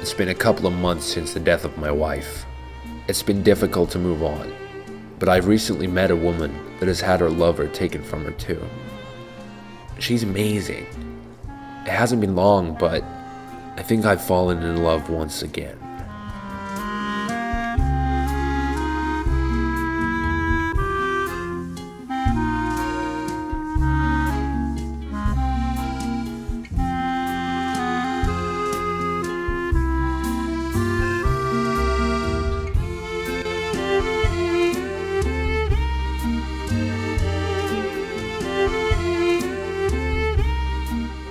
It's been a couple of months since the death of my wife. It's been difficult to move on, but I've recently met a woman that has had her lover taken from her too. She's amazing. It hasn't been long, but I think I've fallen in love once again.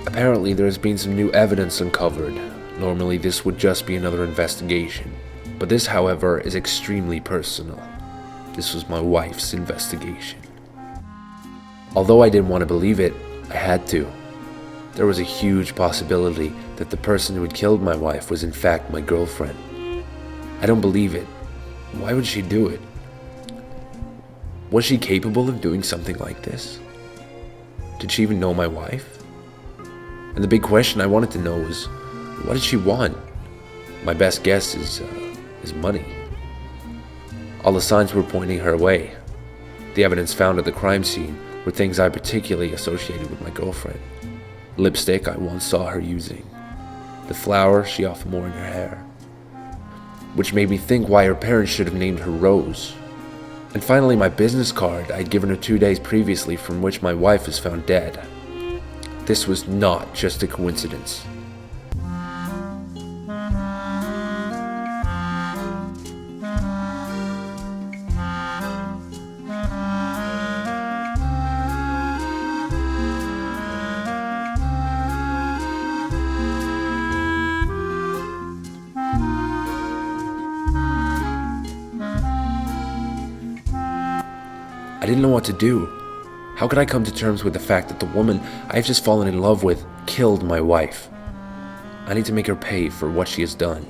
Apparently, there has been some new evidence uncovered. Normally, this would just be another investigation. But this, however, is extremely personal. This was my wife's investigation. Although I didn't want to believe it, I had to. There was a huge possibility that the person who had killed my wife was in fact my girlfriend. I don't believe it. Why would she do it? Was she capable of doing something like this? Did she even know my wife? And the big question I wanted to know was, what did she want? My best guess is money. All the signs were pointing her way. The evidence found at the crime scene were things I particularly associated with my girlfriend. Lipstick I once saw her using. The flower she often wore in her hair. Which made me think why her parents should have named her Rose. And finally, my business card I'd given her 2 days previously, from which my wife was found dead. This was not just a coincidence. I didn't know what to do. How could I come to terms with the fact that the woman I've just fallen in love with killed my wife? I need to make her pay for what she has done.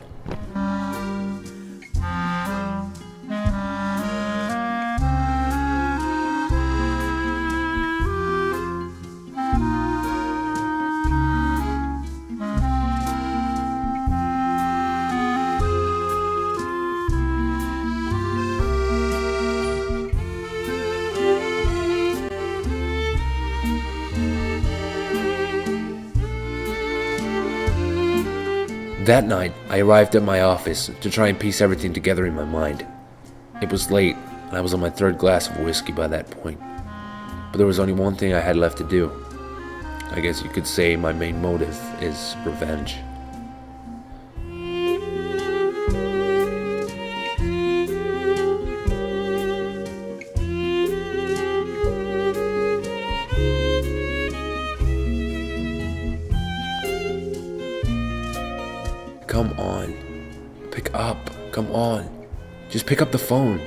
That night, I arrived at my office to try and piece everything together in my mind. It was late, and I was on my third glass of whiskey by that point. But there was only one thing I had left to do. I guess you could say my main motive is revenge. Come on. Pick up. Come on. Just pick up the phone.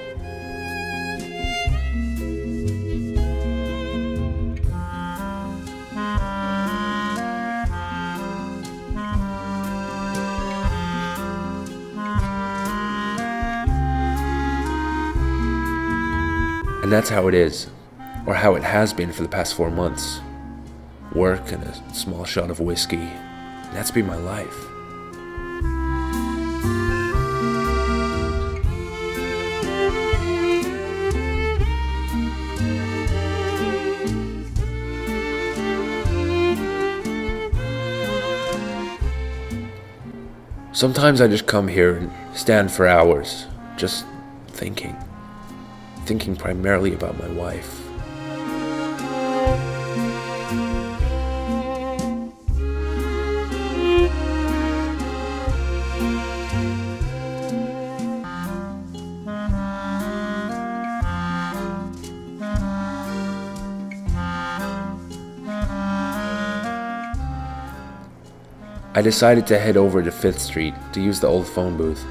And that's how it is, or how it has been for the past 4 months. Work and a small shot of whiskey. And that's been my life. Sometimes I just come here and stand for hours, just thinking primarily about my wife. I decided to head over to 5th Street to use the old phone booth.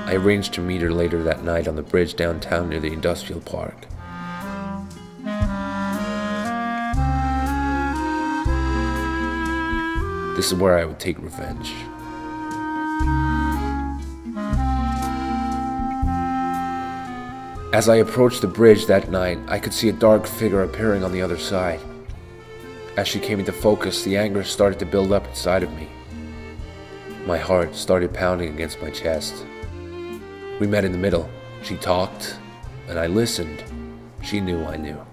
I arranged to meet her later that night on the bridge downtown near the industrial park. This is where I would take revenge. As I approached the bridge that night, I could see a dark figure appearing on the other side. As she came into focus, the anger started to build up inside of me. My heart started pounding against my chest. We met in the middle. She talked, and I listened. She knew I knew.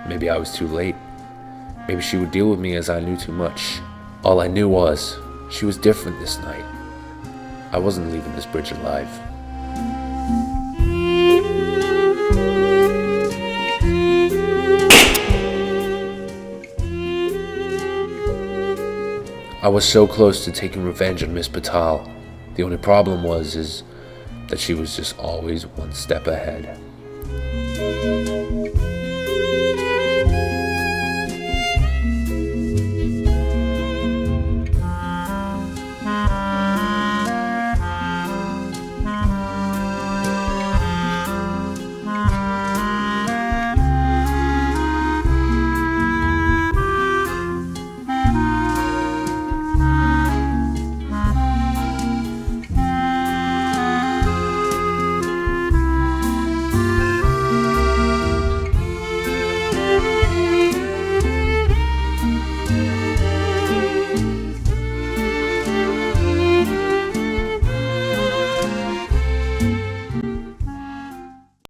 Maybe I was too late. Maybe she would deal with me as I knew too much. All I knew was, she was different this night. I wasn't leaving this bridge alive. I was so close to taking revenge on Miss Petale. The only problem was that she was just always one step ahead.